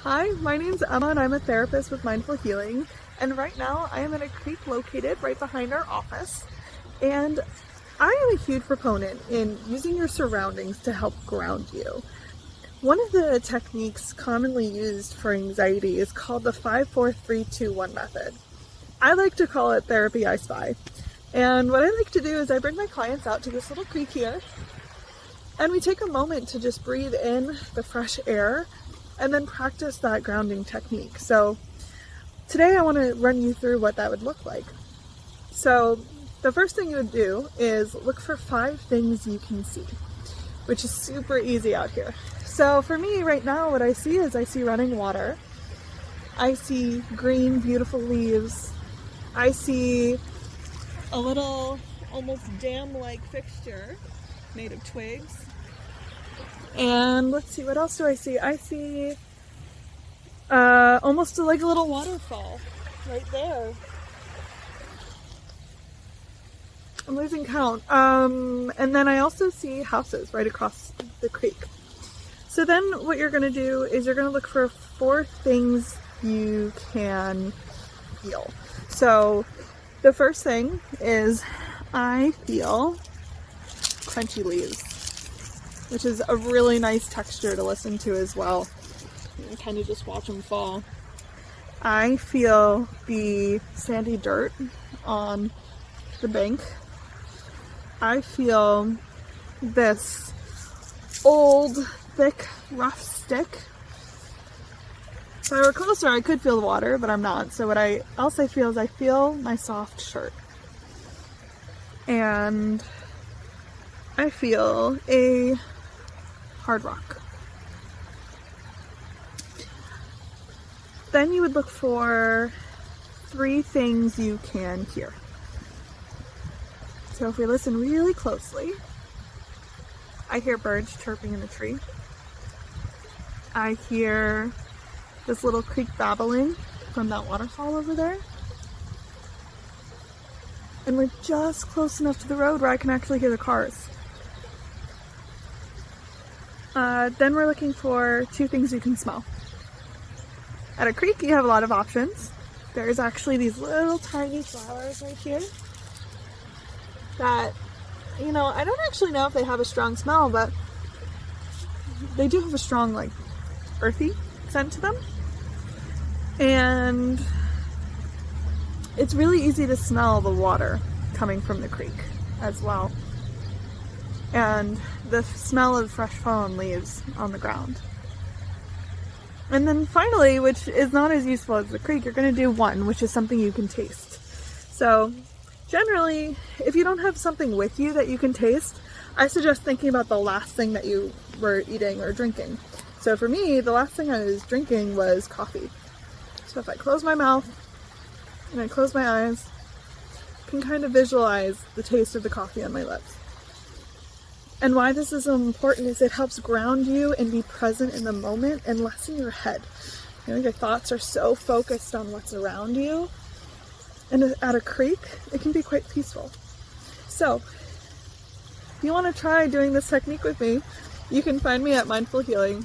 Hi, my name's Emma and I'm a therapist with Mindful Healing, and right now I am in a creek located right behind our office, and I am a huge proponent in using your surroundings to help ground you. One of the techniques commonly used for anxiety is called the 5-4-3-2-1 method. I like to call it therapy I spy, and what I like to do is I bring my clients out to this little creek here, and we take a moment to just breathe in the fresh air and then practice that grounding technique. So today I want to run you through what that would look like. So the first thing you would do is look for 5 things you can see, which is super easy out here. So for me right now, what I see is I see running water. I see green, beautiful leaves. I see a little almost dam-like fixture made of twigs. And let's see, what else do I see? I see almost like a little waterfall right there. I'm losing count. And then I also see houses right across the creek. So then what you're going to do is you're going to look for 4 things you can feel. So the first thing is I feel crunchy leaves, which is a really nice texture to listen to as well. You can kind of just watch them fall. I feel the sandy dirt on the bank. I feel this old, thick, rough stick. If I were closer, I could feel the water, but I'm not. So what else I feel is I feel my soft shirt. And I feel a hard rock. Then you would look for 3 things you can hear. So if we listen really closely, I hear birds chirping in the tree. I hear this little creek babbling from that waterfall over there. And we're just close enough to the road where I can actually hear the cars. Then we're looking for 2 things you can smell. At a creek, you have a lot of options. There's actually these little tiny flowers right here that, I don't actually know if they have a strong smell, but they do have a strong, earthy scent to them. And it's really easy to smell the water coming from the creek as well. And the smell of fresh fallen leaves on the ground. And then finally, which is not as useful as the creek, you're going to do 1, which is something you can taste. So generally, if you don't have something with you that you can taste, I suggest thinking about the last thing that you were eating or drinking. So for me, the last thing I was drinking was coffee. So if I close my mouth and I close my eyes, I can kind of visualize the taste of the coffee on my lips. And why this is so important is it helps ground you and be present in the moment and less in your head. Your thoughts are so focused on what's around you. And at a creek, it can be quite peaceful. So, if you want to try doing this technique with me, you can find me at Mindful Healing.